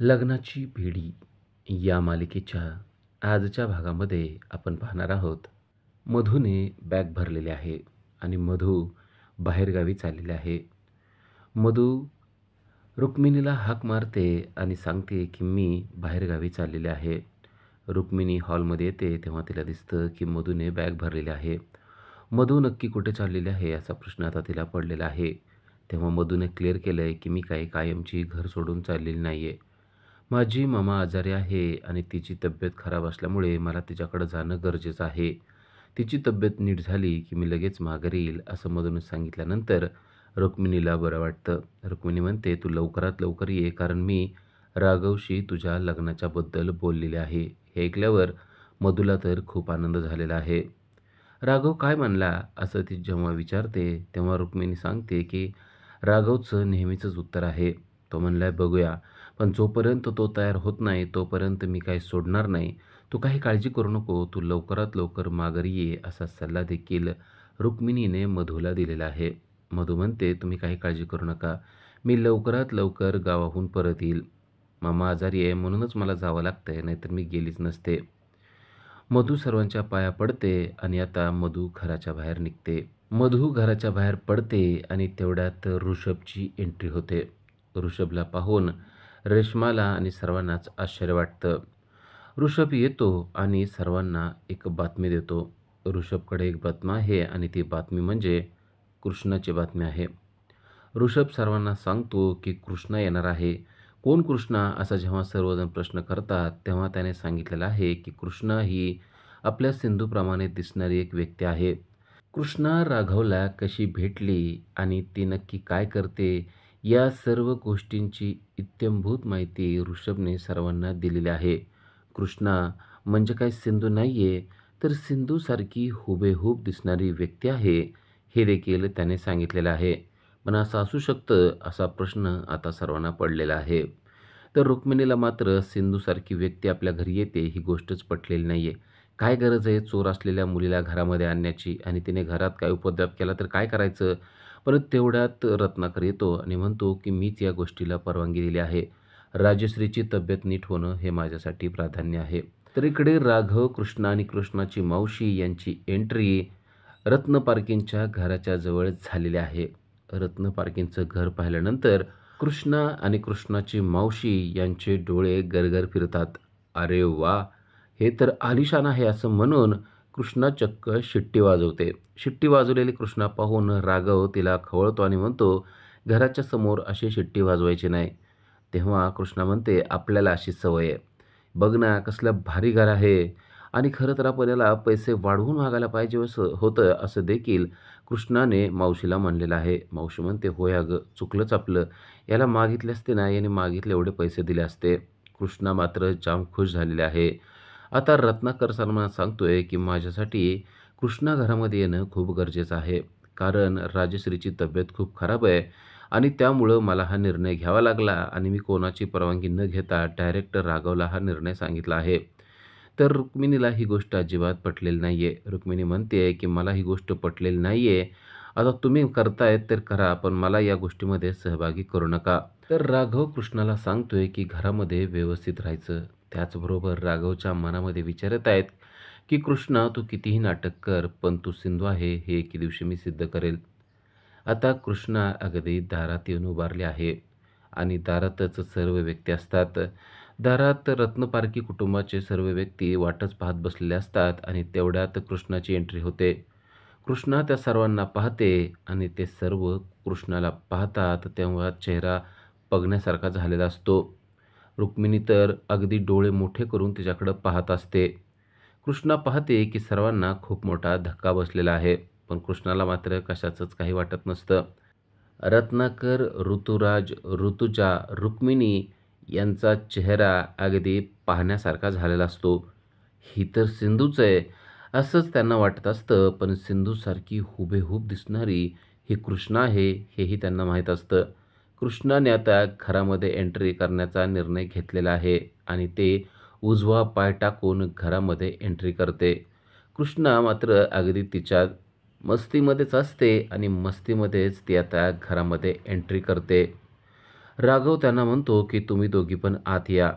लग्नाची बेडी या मालिकेच्या आजच्या भागामध्ये आपण पाहणार आहोत. मधूने बॅग भरलेली आहे आणि मधू बाहेरगावी चाललेले आहे. मधू रुक्मिणीला हाक मारते आणि सांगते की मी बाहेरगावी चाललेले आहे. रुक्मिणी हॉलमध्ये येते तेव्हा तिला दिसतं की मधूने बॅग भरलेली आहे. मधू नक्की कुठे चाललेली आहे असा प्रश्न आता तिला पडलेला आहे. तेव्हा मधूने क्लिअर केलं आहे की मी काही कायमची घर सोडून चाललेली नाही आहे. माझी ममा आजारी आहे आणि तिची तब्येत खराब असल्यामुळे मला तिच्याकडे जाणं गरजेचं आहे. तिची तब्येत नीट झाली की मी लगेच माघारी येईल असं मधूने सांगितल्यानंतर रुक्मिणीला बरं वाटतं. रुक्मिणी म्हणते, "तू लवकरात लवकर ये कारण मी राघवशी तुझ्या लग्नाच्याबद्दल बोललेले आहे." हे ऐकल्यावर मधूला तर खूप आनंद झालेला आहे. राघव काय म्हणला असं ती जेव्हा विचारते तेव्हा रुक्मिणी सांगते की राघवचं नेहमीचंच उत्तर आहे. तो म्हणलाय बघूया, पण जोपर्यंत तो तयार होत नाही तोपर्यंत मी काही सोडणार नाही. तू काही काळजी करू नको, तू लवकरात लवकर माघारी ये असा सल्ला देखील रुक्मिणीने मधूला दिलेला आहे. मधू म्हणते, तुम्ही काही काळजी करू नका, मी लवकरात लवकर गावाहून परत येईल. मामा आजारी आहे म्हणूनच मला जावं लागतंय, नाहीतर मी गेलीच नसते. मधू सर्वांच्या पाया पडते आणि आता मधू घराच्या बाहेर निघते. मधू घराच्या बाहेर पडते आणि तेवढ्यात ऋषभची एंट्री होते. ऋषभला पाहून रेश्माला आणि सर्वांनाच आश्चर्य वाटतं. ऋषभ येतो आणि सर्वांना एक बातमी देतो. ऋषभकडे एक बातमी आहे आणि ती बातमी म्हणजे कृष्णाची बातमी आहे. ऋषभ सर्वांना सांगतो की कृष्णा येणार आहे. कोण कृष्णा असा जेव्हा सर्वजण प्रश्न करतात तेव्हा त्याने सांगितलेलं आहे की कृष्णा ही आपल्या सिंधूप्रमाणे दिसणारी एक व्यक्ती आहे. कृष्णा राघवला कशी भेटली आणि ती नक्की काय करते या सर्व गोष्टींची इत्थंभूत माहिती ऋषभने सर्वांना दिलेली आहे. कृष्णा म्हणजे काय सिंधू नाही आहे, तर सिंधूसारखी हुबेहूब दिसणारी व्यक्ती आहे, हे देखील त्याने सांगितलेलं आहे. पण असं असू शकतं असा प्रश्न आता सर्वांना पडलेला आहे. तर रुक्मिणीला मात्र सिंधूसारखी व्यक्ती आपल्या घरी येते ही गोष्टच पटलेली नाही आहे. काय गरज आहे चोर असलेल्या मुलीला घरामध्ये आणण्याची आणि तिने घरात काय उपद्व्याप केला तर काय करायचं? परत तेवढ्यात रत्नाकर येतो आणि म्हणतो की मीच या गोष्टीला परवानगी दिली आहे. राजश्रीची तब्येत नीट होणं हे माझ्यासाठी प्राधान्य आहे. तर इकडे राघव, कृष्णा आणि कृष्णाची मावशी यांची एंट्री रत्न पारखींच्या घराच्या जवळ झालेली आहे. रत्न पारखींचं घर पाहिल्यानंतर कृष्णा आणि कृष्णाची मावशी यांचे डोळे गरगर फिरतात. "अरे वा, हे तर आलिशान आहे" असं म्हणून कृष्णा चक्क शिट्टी वाजवते. शिट्टी वाजवलेली कृष्णा पाहून राघव तिला खवळतो आणि म्हणतो, "घराच्या समोर अशी शिट्टी वाजवायची नाही." तेव्हा कृष्णा म्हणते, "आपल्याला अशी सवय आहे. बघ ना कसलं भारी घर आहे आणि खरं तर आपण याला पैसे वाढवून मागायला पाहिजे असं होतं." असं देखील कृष्णाने मावशीला म्हणलेलं आहे. मावशी म्हणते, "होय अगं, चुकलंच आपलं. याला मागितले असते ना, याने मागितले एवढे पैसे दिले असते." कृष्णा मात्र जाम खुश झालेले आहे. आता रत्नाकर सलमान सांगतोय, की माझ्यासाठी कृष्णा घरामध्ये येणं खूप गरजेचं आहे. कारण राजश्रीची तब्येत खूप खराब आहे आणि त्यामुळं मला हा निर्णय घ्यावा लागला आणि मी कोणाची परवानगी न घेता डायरेक्ट राघवला हा निर्णय सांगितला आहे. तर रुक्मिणीला ही गोष्ट अजिबात पटलेली नाही आहे. रुक्मिणी म्हणते की मला ही गोष्ट पटलेली नाही आहे. आता तुम्ही करताय तर करा, पण मला या गोष्टीमध्ये सहभागी करू नका. तर राघव कृष्णाला सांगतोय की घरामध्ये व्यवस्थित राहायचं. त्याचबरोबर राघवच्या मनामध्ये विचार येत आहेत की कृष्णा तू कितीही नाटक कर, पण तू सिंधू आहे हे एके दिवशी मी सिद्ध करेल. आता कृष्णा अगदी दारात येऊन उभारले आहे आणि दारातच सर्व व्यक्ती असतात. दारात रत्नपारखी कुटुंबाचे सर्व व्यक्ती वाटच पाहत बसलेले असतात आणि तेवढ्यात कृष्णाची एंट्री होते. कृष्णा त्या सर्वांना पाहते आणि ते सर्व कृष्णाला पाहतात तेव्हा चेहरा बघण्यासारखा झालेला असतो. रुक्मिणी तर अगदी डोळे मोठे करून तिच्याकडं पाहत असते. कृष्णा पाहते की सर्वांना खूप मोठा धक्का बसलेला आहे, पण कृष्णाला मात्र कशाचंच काही वाटत नसतं. रत्नाकर, ऋतुराज, ऋतुजा, रुक्मिणी यांचा चेहरा अगदी पाहण्यासारखा झालेला असतो. ही तर सिंधूच आहे, असंच त्यांना वाटत असतं. पण सिंधूसारखी हुबेहूब दिसणारी ही कृष्णा आहे, हेही त्यांना माहीत असतं. कृष्णाने आता घरामध्ये एंट्री करण्याचा निर्णय घेतलेला आहे आणि ते उजवा पाय टाकून घरामध्ये एंट्री करते. कृष्णा मात्र अगदी तिच्या मस्तीमध्येच असते आणि मस्तीमध्येच ती आता घरामध्ये एंट्री करते. राघव त्यांना म्हणतो की तुम्ही दोघी पण आत या.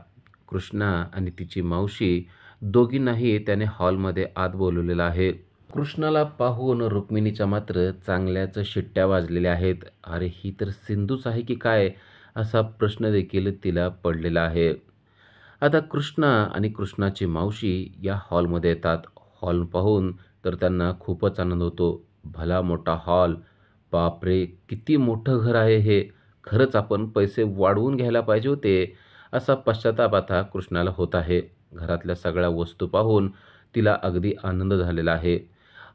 कृष्णा आणि तिची मावशी दोघींनाही त्याने हॉलमध्ये आत बोलवलेलं आहे. कृष्णाला पाहून रुक्मिणीच्या मात्र चांगल्याच शिट्ट्या वाजलेल्या आहेत. अरे ही तर सिंधूच आहे की काय, असा प्रश्न देखील तिला पडलेला आहे. आता कृष्णा आणि कृष्णाची मावशी या हॉलमध्ये येतात. हॉल पाहून तर त्यांना खूपच आनंद होतो. भला मोठा हॉल, बापरे किती मोठं घर आहे हे. खरंच आपण पैसे वाढवून घ्यायला पाहिजे होते, असा पश्चाताप आता कृष्णाला होत आहे. घरातल्या सगळ्या वस्तू पाहून तिला अगदी आनंद झालेला आहे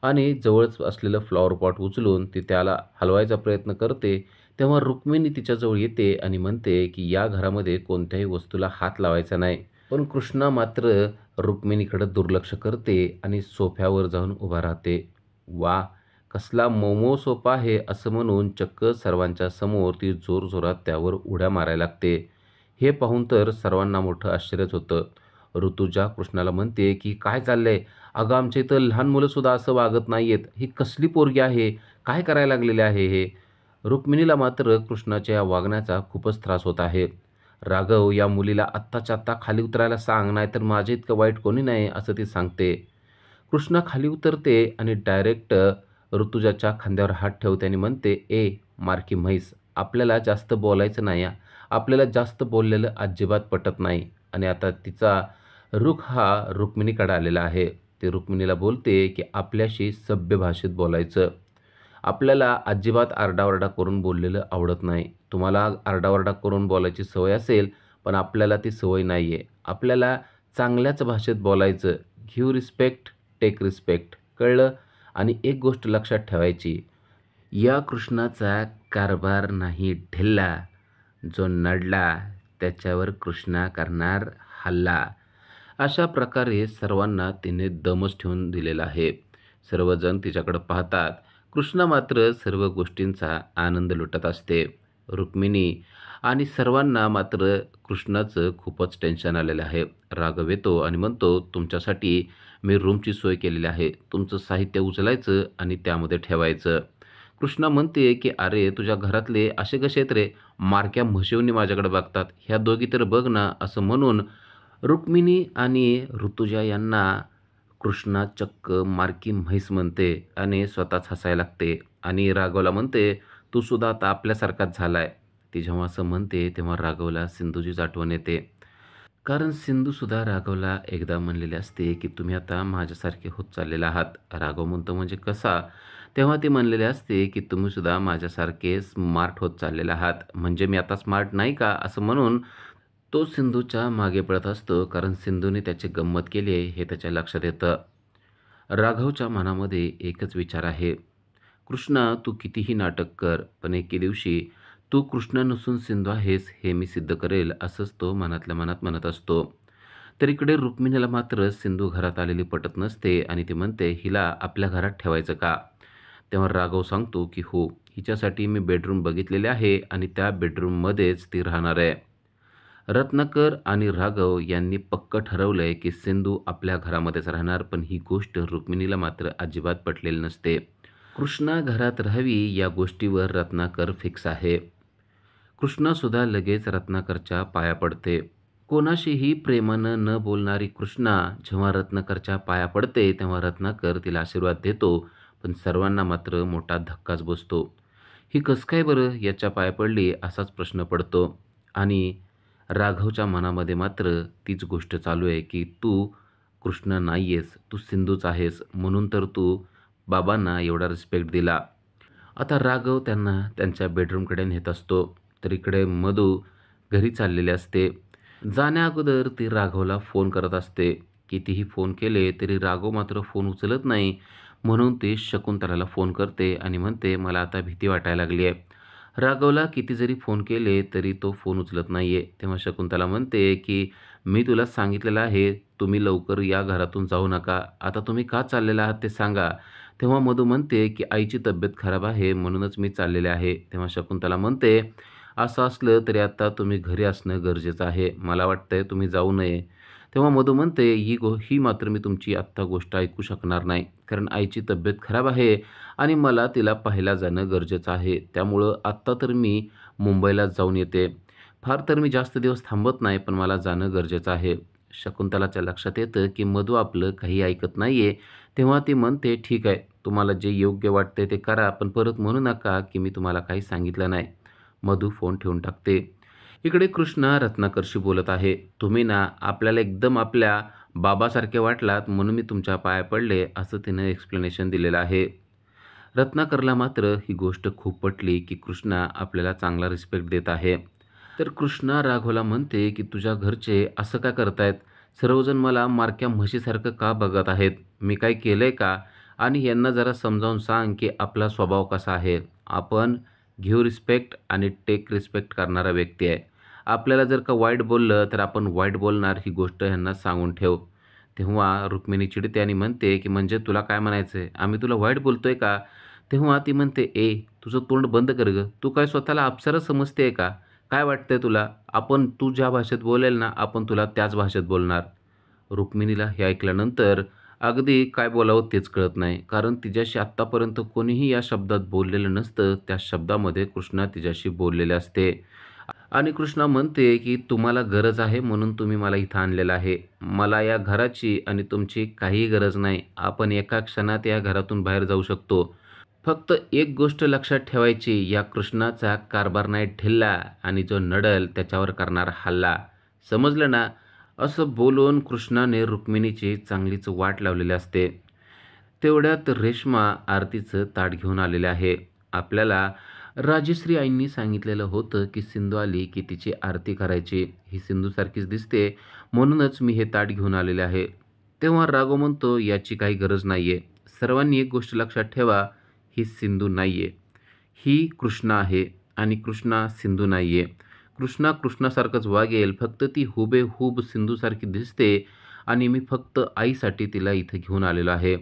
आणि जवळच असलेलं फ्लॉवर पॉट उचलून ती त्याला हलवायचा प्रयत्न करते. तेव्हा रुक्मिणी तिच्याजवळ येते आणि म्हणते की या घरामध्ये कोणत्याही वस्तूला हात लावायचा नाही. पण कृष्णा मात्र रुक्मिणीकडे दुर्लक्ष करते आणि सोफ्यावर जाऊन उभा राहते. वा, कसला मोमो सोफा आहे असं म्हणून चक्क सर्वांच्या समोर ती जोरजोरात त्यावर उड्या मारायला लागते. हे पाहून तर सर्वांना मोठं आश्चर्यच होतं. ऋतुजा कृष्णाला म्हणते की काय चाललंय? अगं आमच्या इथं लहान मुलंसुद्धा असं वागत नाहीयेत. ही कसली पोरगी आहे? काय करायला लागलेले आहे हे? रुक्मिणीला मात्र कृष्णाच्या या वागण्याचा खूपच त्रास होत आहे. राघव, या मुलीला आत्ताच्या आत्ता खाली उतरायला सांग, नाहीतर माझ्या इतकं वाईट कोणी नाही, असं ती सांगते. कृष्णा खाली उतरते आणि डायरेक्ट ऋतुजाच्या खांद्यावर हात ठेवते आणि म्हणते, ए मारकी म्हैस, आपल्याला जास्त बोलायचं नाही हां. आपल्याला जास्त बोललेलं अजिबात पटत नाही. आणि आता तिचा रुख हा रुक्मिणीकडे आलेला आहे. ती रुक्मिणीला बोलते की आपल्याशी सभ्य भाषेत बोलायचं. आपल्याला अजिबात आरडाओरडा करून बोललेलं आवडत नाही. तुम्हाला आरडाओरडा करून बोलायची सवय असेल, पण आपल्याला ती सवय नाही आहे. आपल्याला चांगल्याच भाषेत बोलायचं. Give respect, take respect. कळलं? आणि एक गोष्ट लक्षात ठेवायची, या कृष्णाचा कारभार नाही ढिल्ला. जो नडला त्याच्यावर कृष्णा करणार हल्ला. अशा प्रकारे सर्वांना तिने दमच ठेवून दिलेला आहे. सर्वजण तिच्याकडे पाहतात. कृष्णा मात्र सर्व गोष्टींचा आनंद लुटत असते. रुक्मिणी आणि सर्वांना मात्र कृष्णाचं खूपच टेन्शन आलेलं आहे. राघव येतो आणि म्हणतो, तुमच्यासाठी मी रूमची सोय केलेली आहे. तुमचं साहित्य उचलायचं आणि त्यामध्ये ठेवायचं. कृष्णा म्हणते की अरे तुझ्या घरातले असे कसे आहेत रे? मारक्या म्हशीवनी माझ्याकडे बघतात. ह्या दोघी तर बघ ना, असं म्हणून रुक्मिणी आणि ऋतुजा यांना कृष्णा चक्क मारकी म्हैस म्हणते आणि स्वतःच हसायला लागते आणि राघवला म्हणते, तू सुद्धा आता आपल्यासारखाच झालाय. ती जेव्हा असं म्हणते तेव्हा राघवला सिंधूचीच आठवण येते. कारण सिंधूसुद्धा राघवला एकदा म्हणलेले असते की तुम्ही आता माझ्यासारखे होत चाललेले आहात. राघव म्हणतो म्हणजे कसा? तेव्हा ते म्हणलेले असते की तुम्हीसुद्धा माझ्यासारखे स्मार्ट होत चाललेले आहात. म्हणजे मी आता स्मार्ट नाही का? असं म्हणून तो सिंधूच्या मागे पळत असतो. कारण सिंधूने त्याची गंमत केली आहे हे त्याच्या लक्षात येतं. राघवच्या मनामध्ये एकच विचार आहे, कृष्णा तू कितीही नाटक कर, पण एके दिवशी तू कृष्णा नसून सिंधू आहेस हे मी सिद्ध करेल, असंच तो मनातल्या मनात म्हणत असतो. तर इकडे रुक्मिणीला मात्र सिंधू घरात आलेली पटत नसते आणि ती म्हणते, हिला आपल्या घरात ठेवायचं का? तेव्हा राघव सांगतो की हो, हिच्यासाठी मी बेडरूम बघितलेले आहे आणि त्या बेडरूममध्येच ती राहणार आहे. रत्नाकर आणि राघव यांनी पक्क ठरवलंय की सिंधू आपल्या घरामध्येच राहणार, पण ही गोष्ट रुक्मिणीला मात्र अजिबात पटलेली नसते. कृष्णा घरात राहावी या गोष्टीवर रत्नाकर फिक्स आहे. कृष्णासुद्धा लगेच रत्नाकरच्या पाया पडते. कोणाशीही प्रेमानं न बोलणारी कृष्णा जेव्हा रत्नाकरच्या पाया पडते तेव्हा रत्नाकर तिला आशीर्वाद देतो, पण सर्वांना मात्र मोठा धक्काच बसतो. ही कसं काय बरं याच्या पाया पडली असाच प्रश्न पडतो. आणि राघवच्या मनामध्ये मात्र तीच गोष्ट चालू आहे की तू कृष्ण नाही आहेस, तू सिंधूच आहेस, म्हणून तर तू बाबांना एवढा रिस्पेक्ट दिला. आता राघव त्यांना त्यांच्या बेडरूमकडे नेत असतो. तर इकडे मधू घरी चाललेले असते. जाण्याअगोदर ती राघवला फोन करत असते. कितीही फोन केले तरी राघव मात्र फोन उचलत नाही. म्हणून ती शकुंतलाला फोन करते आणि म्हणते, मला आता भीती वाटायला लागली आहे. राघवला किती जरी फोन केले तरी तो फोन उचलत नाही आहे. तेव्हा शकुंतला म्हणते की मी तुला सांगितलेलं आहे, तुम्ही लवकर या घरातून जाऊ नका. आता तुम्ही का चाललेला आहात ते सांगा. तेव्हा मधू म्हणते की आईची तब्येत खराब आहे म्हणूनच मी चाललेले आहे. तेव्हा शकुंतला म्हणते, असं असलं तरी आता तुम्ही घरी असणं गरजेचं आहे. मला वाटतंय तुम्ही जाऊ नये. तेव्हा मधू म्हणते, ही मात्र मी तुमची आत्ता गोष्ट ऐकू शकणार नाही. कारण आईची तब्येत खराब आहे आणि मला तिला पाहायला जाणं गरजेचं आहे. त्यामुळं आत्ता तर मी मुंबईला जाऊन येते. फार तर मी जास्त दिवस थांबत नाही, पण मला जाणं गरजेचं आहे. शकुंतलाच्या लक्षात येतं, की मधू आपलं काही ऐकत नाहीये. तेव्हा ती म्हणते, "ठीक आहे, तुम्हाला जे योग्य वाटतंय ते करा, पण परत म्हणू नका, की मी तुम्हाला काही सांगितलं नाही." मधू फोन ठेवून टाकते. इकडे कृष्णा रत्नाकरशी बोलत आहे. "तुम्ही ना आपल्याला एकदम आपल्या बाबासारखे वाटलात म्हणून मी तुमच्या पाया पडले," असं तिनं एक्सप्लेनेशन दिलेलं आहे. रत्नाकरला मात्र ही गोष्ट खूप पटली, की कृष्णा आपल्याला चांगला रिस्पेक्ट देत आहे. तर कृष्णा राघवला म्हणते, की "तुझ्या घरचे असं का करतायत? सर्वजण मला मारक्या म्हशीसारखं का बघत आहेत? मी काही केलंय का? आणि यांना जरा समजावून सांग, की आपला स्वभाव कसा आहे. आपण गिव्ह रिस्पेक्ट आणि टेक रिस्पेक्ट करणारा व्यक्ती आहे. आपल्याला जर का वाईट बोललं, तर आपण वाईट बोलणार ही गोष्ट ह्यांना सांगून ठेव." तेव्हा रुक्मिणी चिडते आणि म्हणते, की "म्हणजे तुला काय म्हणायचंय? आम्ही तुला वाईट बोलतोय का?" तेव्हा ती म्हणते, "ए, तुझं तोंड बंद कर गं. तू काय स्वतःला अप्सरा समजते का? काय वाटतंय तुला? आपण तू ज्या भाषेत बोलेल ना, आपण तुला त्याच भाषेत बोलणार." रुक्मिणीला हे ऐकल्यानंतर अगदी काय बोलावं तेच कळत नाही. कारण तिच्याशी आत्तापर्यंत कोणीही या शब्दात बोललेलं नसतं. त्या शब्दामध्ये कृष्णा तिच्याशी बोललेले असते. आणि कृष्णा म्हणते, की "तुम्हाला गरज आहे म्हणून तुम्ही मला इथं आणलेलं आहे. मला या घराची आणि तुमची काहीही गरज नाही. आपण एका क्षणात या घरातून बाहेर जाऊ शकतो. फक्त एक गोष्ट लक्षात ठेवायची, या कृष्णाचा कारभार नाही ढिल्ला आणि जो नडेल त्याच्यावर करणार हल्ला. समजलं ना?" असं बोलून कृष्णाने रुक्मिणीची चांगलीच वाट लावलेली असते. तेवढ्यात रेश्मा आरतीचं ताट घेऊन आलेले आहे. आपल्याला राजश्री आईंनी सांगितलेलं होतं, की सिंधू आली की तिची आरती करायची. ही सिंधूसारखीच दिसते, म्हणूनच मी हे ताट घेऊन आलेले आहे. तेव्हा राघव म्हणतो, "याची काही गरज नाहीये. सर्वांनी एक गोष्ट लक्षात ठेवा, ही सिंधू नाहीये. ही कृष्णा आहे आणि कृष्णा सिंधू नाहीये. कृष्णा कृष्णासारखंच वागेल, फक्त ती हुबेहूब सिंधूसारखी दिसते आणि मी फक्त आईसाठी तिला इथे घेऊन आलेलो आहे.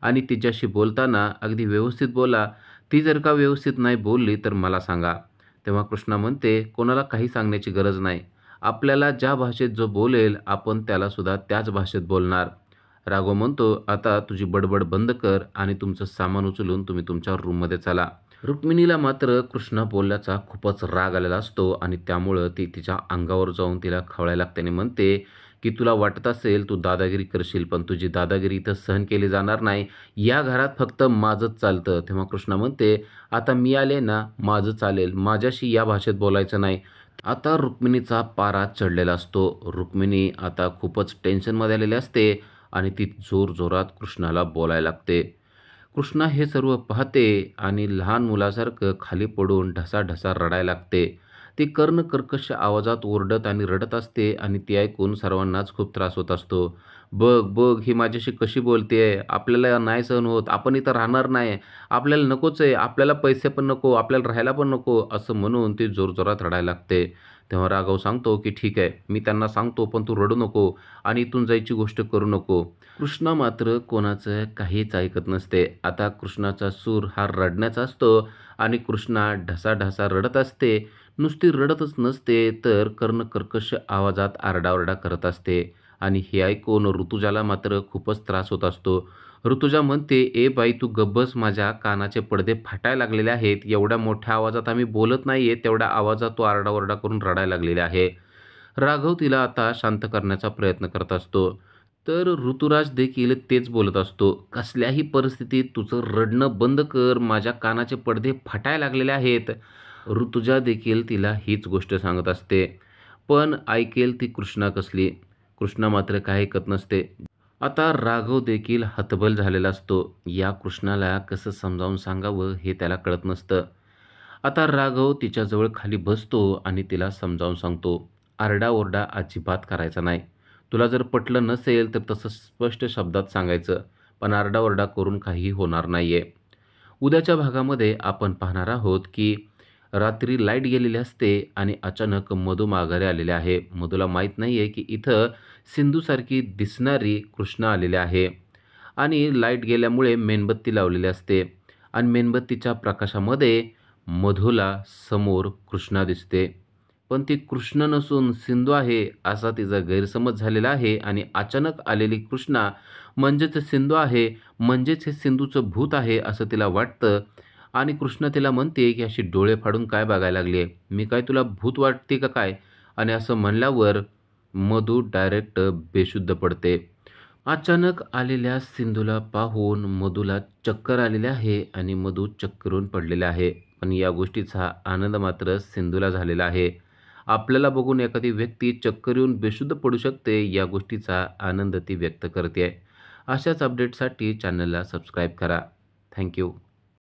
आणि तिच्याशी बोलताना अगदी व्यवस्थित बोला. ती जर का व्यवस्थित नाही बोलली तर मला सांगा." तेव्हा कृष्णा म्हणते, "कोणाला काही सांगण्याची गरज नाही. आपल्याला ज्या भाषेत जो बोलेल आपण त्यालासुद्धा त्याच भाषेत बोलणार." राघव म्हणतो, "आता तुझी बडबड बंद कर आणि तुमचं सामान उचलून तुम्ही तुमच्या रूममध्ये चला." रुक्मिणीला मात्र कृष्णा बोलल्याचा खूपच राग आलेला असतो आणि त्यामुळं ती तिच्या अंगावर जाऊन तिला खवळायला लागते आणि म्हणते, की "तुला वाटत असेल तू दादागिरी करशील, पण तुझी दादागिरी इथं सहन केली जाणार नाही. या घरात फक्त माझंच चालतं." तेव्हा कृष्णा म्हणते, "आता मी आले ना, माझं चालेल. माझ्याशी या भाषेत बोलायचं नाही." आता रुक्मिणीचा पारा चढलेला असतो. रुक्मिणी आता खूपच टेन्शनमध्ये आलेली असते आणि ती जोरजोरात कृष्णाला बोलायला लागते. कृष्णा हे सर्व पाहते आणि लहान मुलासारखं खाली पडून ढसाढसा रडायला लागते. ती कर्णकर्कश आवाजात ओरडत आणि रडत असते आणि ती ऐकून सर्वांनाच खूप त्रास होत असतो. "बघ, बघ, ही माझ्याशी कशी बोलतेय. आपल्याला नाही सहन होत. आपण इथं राहणार नाही. आपल्याला नकोच आहे. आपल्याला पैसे पण नको, आपल्याला राहायला पण नको." असं म्हणून ती जोरजोरात रडायला लागते. तेव्हा राघव सांगतो, की "ठीक आहे, मी त्यांना सांगतो, पण तू रडू नको आणि इथून जायची गोष्ट करू नको." कृष्णा मात्र कोणाचं काहीच ऐकत नसते. आता कृष्णाचा सूर हा रडण्याचा असतो आणि कृष्णा ढसाढसा रडत असते. नुसती रडतच नसते, तर कर्णकर्कश आवाजात आरडाओरडा करत असते आणि हे ऐकून ऋतुजाला मात्र खूपच त्रास होत असतो. ऋतुजा म्हणते, "ए बाई, तू गप्प माझ्या कानाचे पडदे फाटायला लागलेले आहेत. एवढ्या मोठ्या आवाजात आम्ही बोलत नाहीये, तेवढ्या आवाजात तू आरडाओरडा करून रडायला लागलेला आहे." राघव तिला आता शांत करण्याचा प्रयत्न करत असतो. तर ऋतुराज देखील तेच बोलत असतो, "कसल्याही परिस्थितीत तुझं रडणं बंद कर. माझ्या कानाचे पडदे फाटायला लागलेले आहेत." ऋतुजा देखील तिला हीच गोष्ट सांगत असते. पण ऐकेल ती कृष्णा कसली? कृष्णा मात्र काही ऐकत नसते. आता राघव देखील हतबल झालेला असतो. या कृष्णाला कसं समजावून सांगावं हे त्याला कळत नसतं. आता राघव तिच्याजवळ खाली बसतो आणि तिला समजावून सांगतो, "आरडाओरडा अजिबात करायचा नाही. तुला जर पटलं नसेल तर तसं स्पष्ट शब्दात सांगायचं. पण आरडाओरडा करून काहीही होणार नाहीये." उद्याच्या भागामध्ये आपण पाहणार आहोत, की रात्री लाईट गेलेली असते आणि अचानक मधू माघारी आलेले आहे. मधूला माहीत नाहीये, की इथं सिंधूसारखी दिसणारी कृष्णा आलेली आहे आणि लाईट गेल्यामुळे मेणबत्ती लावलेली असते आणि मेणबत्तीच्या प्रकाशामध्ये मधूला समोर कृष्णा दिसते. पण ती कृष्ण नसून सिंधू आहे असा तिचा गैरसमज झालेला आहे आणि अचानक आलेली कृष्णा म्हणजेच सिंधू आहे, म्हणजेच हे सिंधूचं भूत आहे असं तिला वाटतं आणि कृष्णा तिला म्हणते, की "अशी डोळे फाडून काय बघायला लागली आहे? मी काय तुला भूत वाटते का काय?" आणि असं म्हणल्यावर मधू डायरेक्ट बेशुद्ध पडते. अचानक आलेल्या सिंधूला पाहून मधूला चक्कर आलेली आहे आणि मधू चक्करून पडलेला आहे. पण या गोष्टीचा आनंद मात्र सिंधूला झालेला आहे. आपल्याला बघून एखादी व्यक्ती चक्कर येऊन बेशुद्ध पडू शकते, या गोष्टीचा आनंद ती व्यक्त करते आहे. अशाच अपडेटसाठी चॅनलला सबस्क्राईब करा. Thank you.